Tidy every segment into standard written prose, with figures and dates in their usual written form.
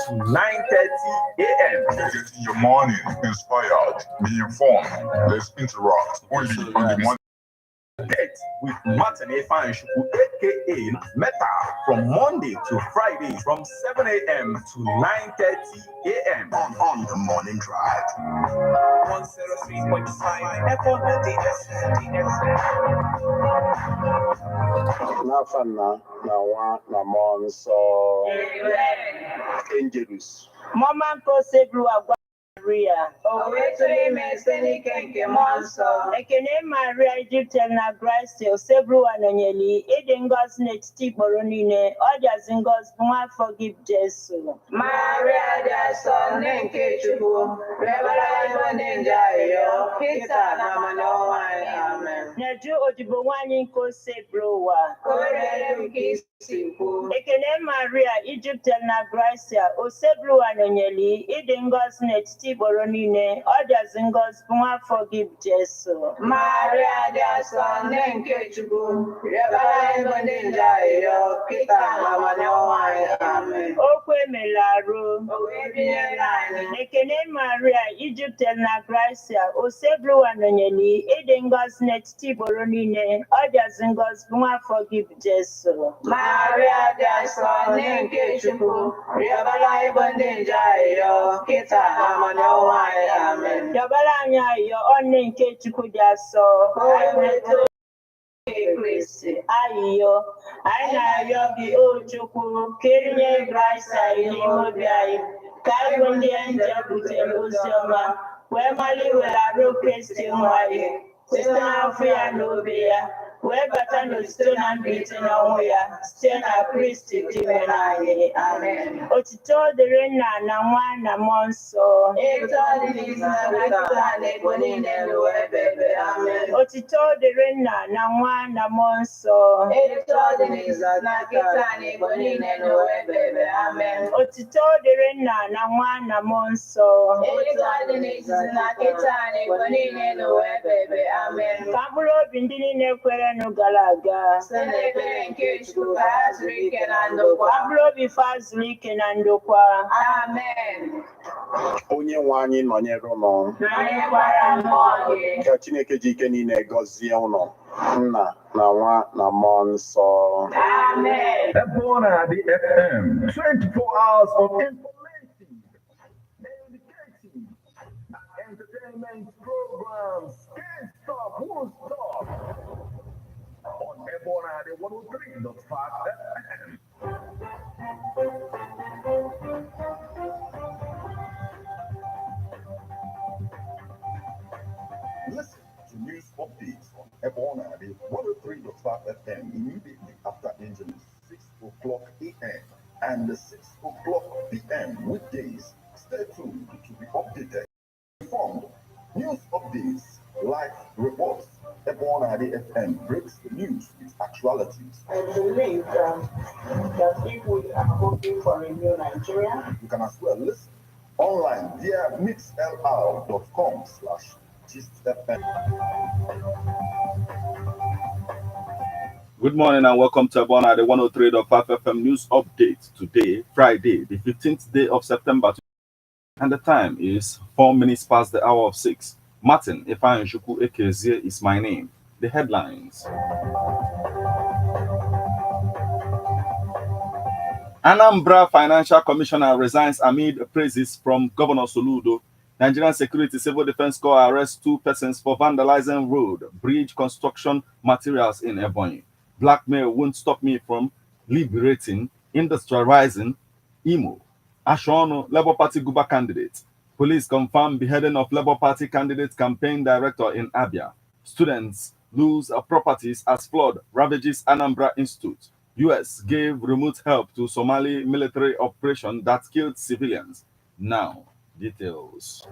to 9:30 a.m. Getting your morning inspired, be informed. Let's interact only on the morning. Date with Martin Efanshuku, aka Meta, from Monday to Friday from 7 a.m. to 9:30 a.m. on the morning drive. 103.5 FM. Nafana na wa na monso. Angelus. Mama ko sebru agwa Maria. Owetole meseni kenke monso. Ekene Maria Egyptian na Grace sebru anonyeli. Ede ngozi n'etiti gboro niile. Ọ jazi ngozi nwa forgive Jesu. Maria jaso nenke chukwu. Rebara ibonde njayo. Kita na manowa. Amen. Neju odibo nwanyị nke sebru ụwa. Kore ukisiku. Ekene Maria Egyptian na Grace osebru anonyeli. Ede ngozi n'etiti gboro niile. Ọ jazi ngozi nwa forgive Jesu. Maria jaso nenke chukwu. Rebara ibonde njayo. Kita na manowa. Amen. Okwu emela arụ. Ekene Maria Egyptian na Grace osebru anonyeli. Ede ngozi n'etiti gboro niile. Ọ jazi ngozi nwa forgive Jesu. Maria jaso nenke chukwu. Rebara ibonde njayo. Kita na manowa. Amen. Yọbara anyị ayọ ọnụ nke Chukwu dị asọ. Ayịyọ, anyị na-arịọ gị o Chukwu ka enye Grace anyị n'ime obi anyị ka anyị bụ ndị nje butere ozi ọma wee mali were arụ Kristi nwa anyị site n'afọ ya na obi ya wee bata n'otito na mbilite n'ọnwụ ya site na Kristi dị ime anyị. Amen. Otito dịrị Nna na Nwa na Mmụọ Nsọ. Eto dị n'isi na nkịta na ebo niile n'ụwa ebe ebe. Amen. Otito dịrị Nna na Nwa na Mmụọ Nsọ. Eto dị n'isi na nkịta na ebo niile n'ụwa ebe ebe. Amen. Otito dịrị Nna na Nwa na Mmụọ Nsọ. Eto dị n'isi na nkịta na ebo niile n'ụwa ebe ebe. Amen. Ka mkpụrụ obi ndị niile kwerenụ gara aga site n'ekpere nke Chukwu ka ha zuru ike na ndokwa. ka mkpụrụ obi fa zuru ike na ndokwa. Amen. Onye nwe anyị nọnyere ụnụ. Anyị gbara mmụọ gị. Ka Chineke ji ike niile gọzie ụnụ. Nna na Nwa na Mmụọ Nsọ. Amen. Ebona the FM, 24 hours of information, education, and entertainment programs. Can't stop, won't stop. On Ebona the 103.5 FM. Listen to news updates on Ebona the 103.5 FM immediately after engine 6 o'clock a.m. and 6 o'clock p.m. weekdays. Stay tuned to be updated, informed. News updates, live reports. Ebona the FM breaks the news with actualities. I believe that if we are hoping for a new Nigeria, You can as well listen online via mixlr.com/gistfm. Good morning and welcome to Ebona, the 103.5 FM news update. Today, Friday, the 15th day of September, and the time is 4 minutes past the hour of 6. Martin Efanshuku Ekezie is my name. The headlines. Anambra Financial Commissioner resigns amid praises from Governor Soludo. Nigerian Security Civil Defense Corps arrests 2 persons for vandalizing road, bridge construction materials in Ebonyi. Blackmail won't stop me from liberating, industrializing Imo. Ashono, Labour Party Guba candidate. Police confirm beheading of Labour Party candidate campaign director in Abia. Students lose properties as flood ravages Anambra Institute. US gave remote help to Somali military operation that killed civilians. Now, details.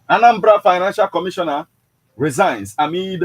Anambra Financial Commissioner resigns amid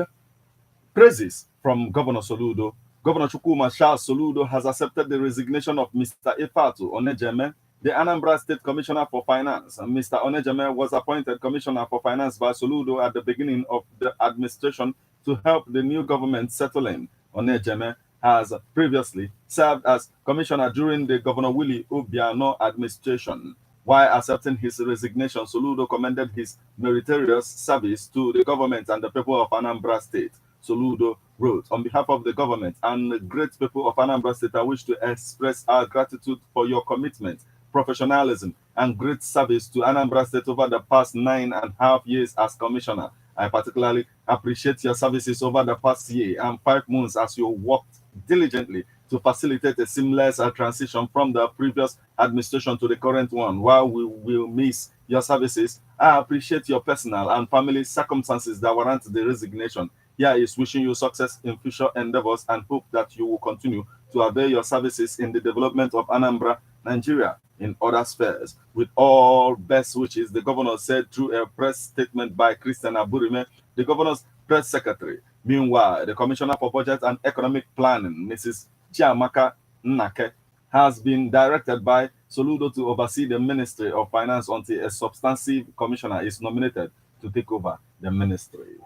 praises from Governor Soludo. Governor Chukwuma Charles Soludo has accepted the resignation of Mr. Ifatu Onejeme, The Anambra State Commissioner for Finance, Mr. Onejeme, was appointed Commissioner for Finance by Soludo at the beginning of the administration to help the new government settle in. Onejeme has previously served as Commissioner during the Governor Willie Obiano administration. While accepting his resignation, Soludo commended his meritorious service to the government and the people of Anambra State. Soludo wrote, "On behalf of the government and the great people of Anambra State, I wish to express our gratitude for your commitment, professionalism, and great service to Anambra State over the past 9.5 years as Commissioner. I particularly appreciate your services over the past year and 5 months as you worked diligently to facilitate a seamless transition from the previous administration to the current one. While we will miss your services, I appreciate your personal and family circumstances that warrant the resignation. Here is wishing you success in future endeavors and hope that you will continue to avail your services in the development of Anambra, Nigeria, in other spheres. With all best wishes," the governor said through a press statement by Christian Aburime, the governor's press secretary. Meanwhile, the Commissioner for Budget and Economic Planning, Mrs. Chiamaka Nnake, has been directed by Soludo to oversee the Ministry of Finance until a substantive commissioner is nominated to take over the ministry.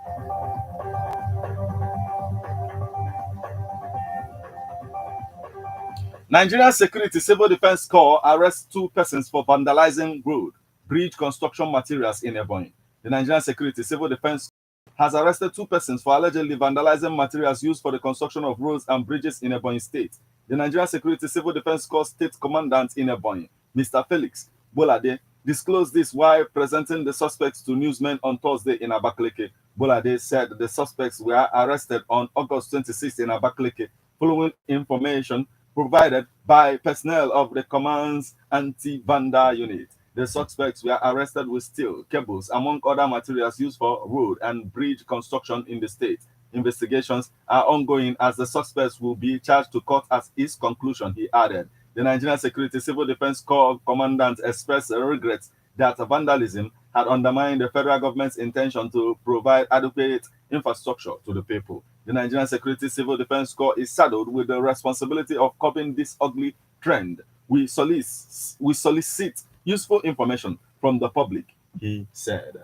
Nigerian Security Civil Defense Corps arrests 2 persons for vandalizing road, bridge construction materials in Ebonyi. The Nigerian Security Civil Defense has arrested 2 persons for allegedly vandalizing materials used for the construction of roads and bridges in Ebonyi State. The Nigerian Security Civil Defense Corps State Commandant in Ebonyi, Mr. Felix Bolade, disclosed this while presenting the suspects to newsmen on Thursday in Abakaliki. Bolade said the suspects were arrested on August 26 in Abakaliki following information provided by personnel of the command's anti-vandal unit. The suspects were arrested with steel, cables, among other materials used for road and bridge construction in the state. Investigations are ongoing as the suspects will be charged to court at its conclusion, he added. The Nigerian Security Civil Defense Corps commandant expressed regrets that vandalism had undermined the federal government's intention to provide adequate infrastructure to the people. The Nigerian Security Civil Defense Corps is saddled with the responsibility of curbing this ugly trend. We solicit useful information from the public, he said.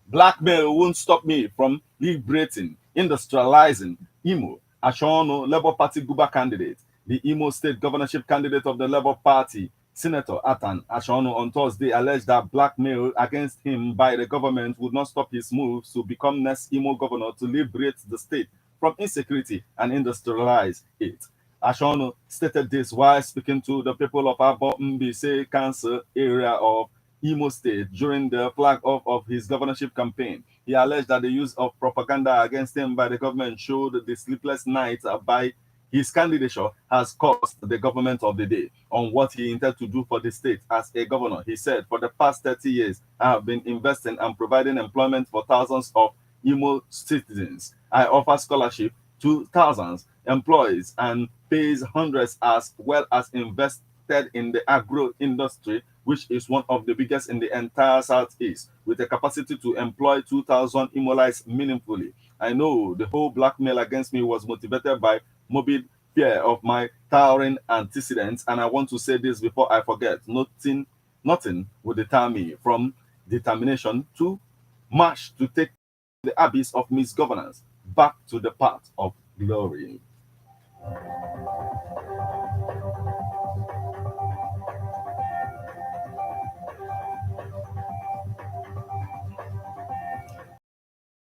Blackmail won't stop me from liberating, industrializing Imo, Ashono Labour Party Guba candidate. The Imo State governorship candidate of the Labour Party, Senator Atan Ashono, on Thursday alleged that blackmail against him by the government would not stop his moves to become next Imo governor to liberate the state from insecurity and industrialize it. Ashono stated this while speaking to the people of Abo Mbise Council area of Imo State during the flag off of his governorship campaign. He alleged that the use of propaganda against him by the government showed the sleepless nights by his candidature has cost the government of the day on what he intended to do for the state as a governor. He said, "For the past 30 years, I have been investing and providing employment for thousands of Imo citizens. I offer scholarship to thousands, employees, and pays hundreds, as well as invested in the agro industry, which is one of the biggest in the entire Southeast, with a capacity to employ 2,000 Imolites meaningfully. I know the whole blackmail against me was motivated by morbid fear of my towering antecedents, and I want to say this before I forget. Nothing will deter me from determination to march to take the abyss of misgovernance back to the path of glory."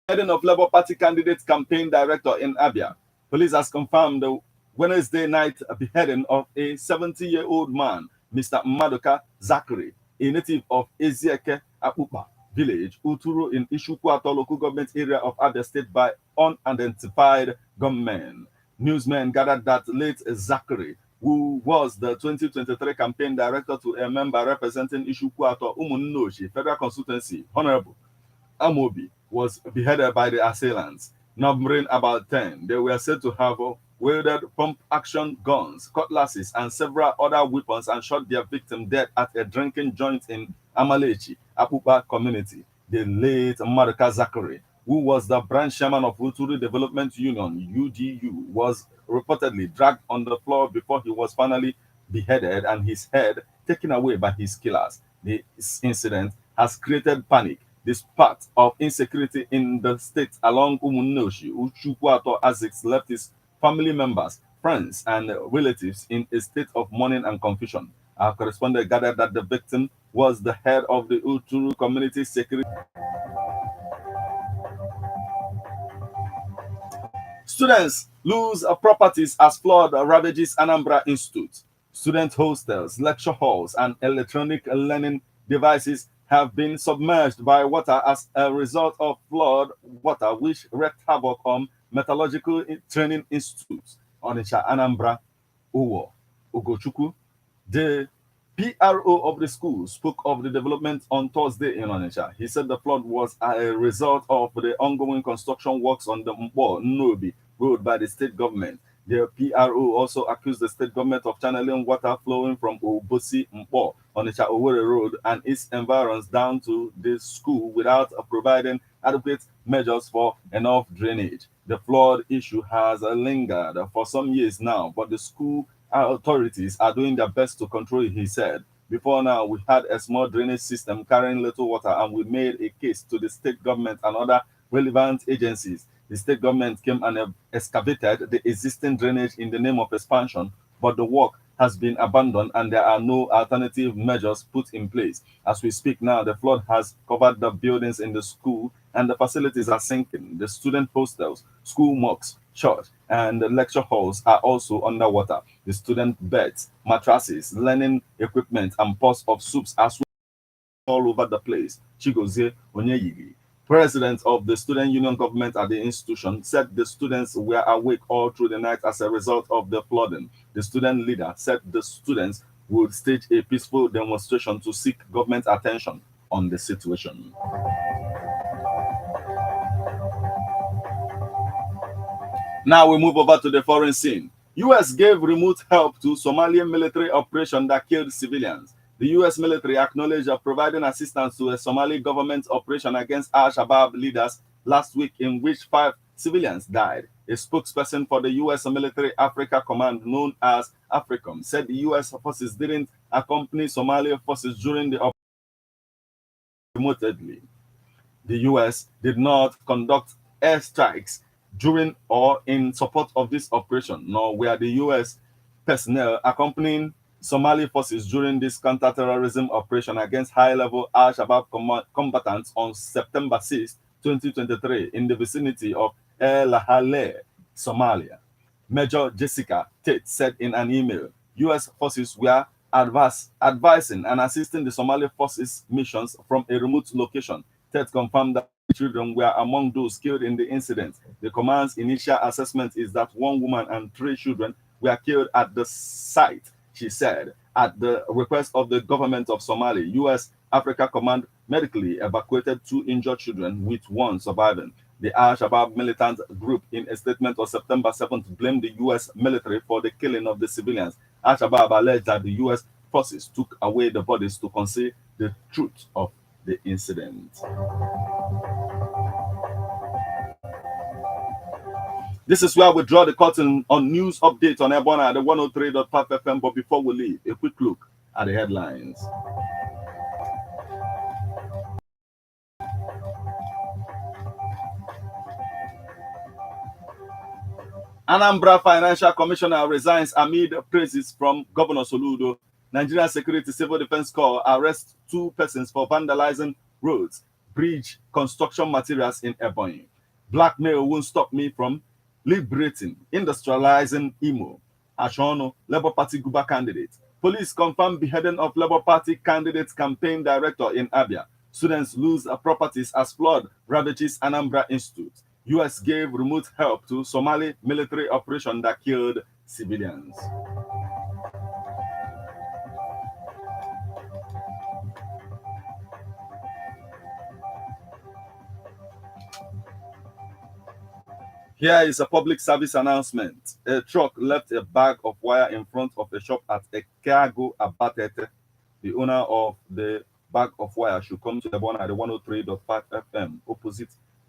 Heading of Labour Party candidate campaign director in Abia, police has confirmed the Wednesday night beheading of a 70-year-old man, Mr. Madoka Zachary, a native of Ezieke Akpupa village, Uturu in Ishukwuato local government area of Abia State by unidentified gunmen. Newsmen gathered that late Zachary, who was the 2023 campaign director to a member representing Ishukwuato Umunnoshi Federal Constituency, Honorable Amobi, was beheaded by the assailants, numbering about 10. They were said to have wielded pump-action guns, cutlasses, and several other weapons and shot their victim dead at a drinking joint in Amalechi, Apupa community. The late Madoka Zachary who was the branch chairman of Uturu Development Union, UDU, was reportedly dragged on the floor before he was finally beheaded and his head taken away by his killers. This incident has created panic. This part of insecurity in the state along Umunnoshi, Uchukwato Azix left his family members, friends, and relatives in a state of mourning and confusion. Our correspondent gathered that the victim was the head of the Uturu Community Security. Students lose properties as flood ravages Anambra Institute. Student hostels, lecture halls, and electronic learning devices have been submerged by water as a result of flood water, which wreaked havoc on Metallurgical Training Institute, Onitsha, Anambra, Uwo, Ugochukwu. The PRO of the school spoke of the development on Thursday in Onitsha. He said the flood was a result of the ongoing construction works on the Mbo Nnobi road by the state government. The PRO also accused the state government of channeling water flowing from Obosi Mbo, Onitsha Owerri Road, and its environs down to the school without providing adequate measures for enough drainage. The flood issue has lingered for some years now, but the school authorities are doing their best to control it, he said. Before now, we had a small drainage system carrying little water, and we made a case to the state government and other relevant agencies. The state government came and excavated the existing drainage in the name of expansion, but the work has been abandoned and there are no alternative measures put in place. As we speak now, the flood has covered the buildings in the school and the facilities are sinking. The student hostels, school mosques, church, and the lecture halls are also underwater. The student beds, mattresses, learning equipment, and pots of soups are all over the place. Chigozie Onyeyigi, president of the student union government at the institution, said the students were awake all through the night as a result of the flooding. The student leader said the students would stage a peaceful demonstration to seek government attention on the situation. Now we move over to the foreign scene. U.S. gave remote help to Somalian military operation that killed civilians. The U.S. military acknowledged providing assistance to a Somali government operation against Al-Shabaab leaders last week, in which 5 civilians died. A spokesperson for the U.S. Military Africa Command, known as AFRICOM, said the U.S. forces didn't accompany Somali forces during the operation remotely. The U.S. did not conduct airstrikes during or in support of this operation, nor were the U.S. personnel accompanying Somali forces during this counterterrorism operation against high-level Al-Shabaab combatants on September 6, 2023, in the vicinity of El Lahale, Somalia. Major Jessica Tate said in an email, U.S. forces were advising and assisting the Somali forces missions from a remote location. Tate confirmed that children were among those killed in the incident. The command's initial assessment is that 1 woman and 3 children were killed at the site. She said, at the request of the government of Somalia, U.S. Africa Command medically evacuated 2 injured children, with 1 surviving. The Al-Shabaab militant group, in a statement on September 7th, blamed the U.S. military for the killing of the civilians. Al-Shabaab alleged that the U.S. forces took away the bodies to conceal the truth of the incident. This is where we draw the curtain on news updates on Ebona at the 103.5 FM. But before we leave, a quick look at the headlines. Anambra Financial Commissioner resigns amid praises from Governor Soludo. Nigerian Security Civil Defense Corps arrests 2 persons for vandalizing roads, bridge, construction materials in Ebonyi. Blackmail won't stop me from liberating, industrializing Imo. Ashono, Labour Party Guba candidate. Police confirm beheading of Labour Party candidate campaign director in Abia. Students lose properties as flood ravages Anambra Institute. U.S. gave remote help to Somali military operation that killed civilians. Here is a public service announcement. A truck left a bag of wire in front of a shop at Ekago Abatete. The owner of the bag of wire should come to the one at the 103.5 FM opposite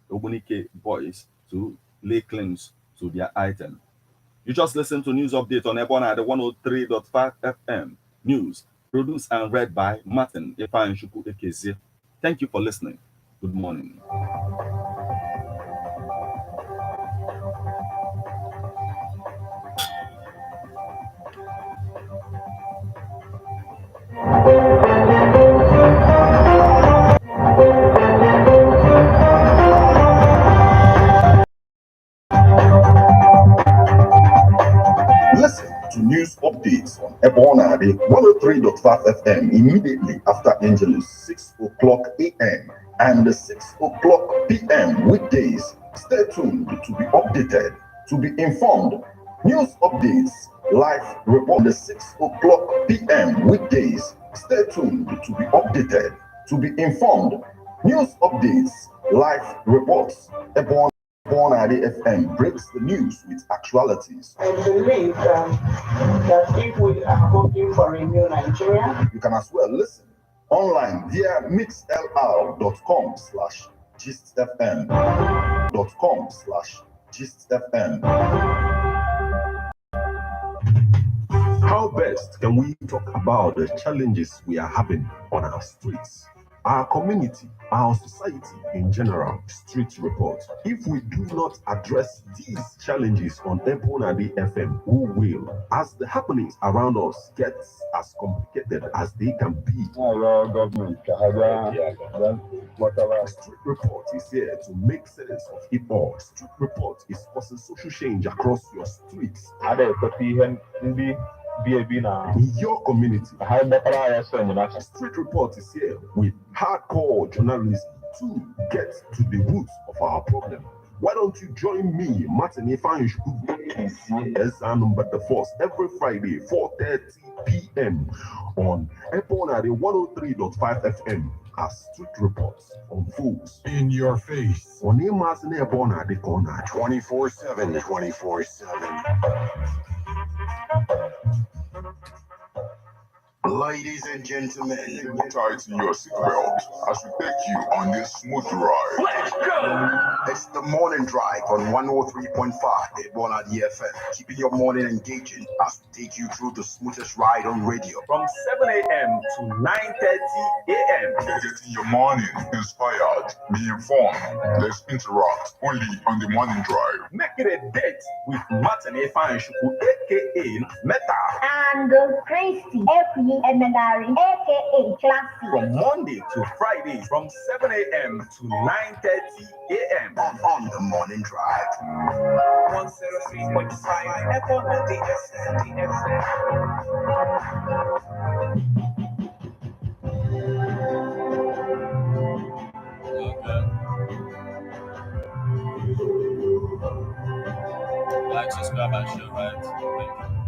Ogunike boys to lay claims to their item. You just listened to news update on Ebona at the 103.5 FM. News produced and read by Martin Ifeanyi Ekezie. Thank you for listening. Good morning. Listen to news updates on Ebona 103.5 FM immediately after Angelus 6 o'clock a.m. and 6 o'clock p.m. weekdays. Stay tuned to be updated, to be informed. News updates, live report the 6 o'clock p.m. weekdays. Stay tuned to be updated, to be informed. News updates, live reports. Ebona FM breaks the news with actualities. I believe that if we are hoping for a new Nigeria, you can as well listen online via mixlr.com/gistfm.com/gistfm. How best can we talk about the challenges we are having on our streets, our community, our society in general? Street report. If we do not address these challenges on Ebona FM, who will? As the happenings around us get as complicated as they can be. Street report is here to make sense of it all. Street report is causing social change across your streets. In your community. Street report is here with hardcore journalism to get to the roots of our problem. Why don't you join me, Martin Ifeanyi number the force every Friday, 4:30 p.m. on Ebona 103.5 FM as Street Reports unfolds in your face. On Ebona the corner 24/7, 24/7. Ladies and gentlemen, tighten your seatbelt as we take you on this smooth ride. Let's go! It's the morning drive on 103.5 Ebona FM, keeping your morning engaging as we take you through the smoothest ride on radio. From 7 a.m. to 9:30 a.m. Getting your morning inspired, be informed, let's interact only on the morning drive. Make it a date with Martin Ifeanyi, aka Meta. And Christy, aka Emenari, aka Classy. From Monday to Friday, from 7 a.m. to 9:30 a.m. on the morning drive. 103.5 Ebona FM. Like, subscribe, and share, right? Thank you.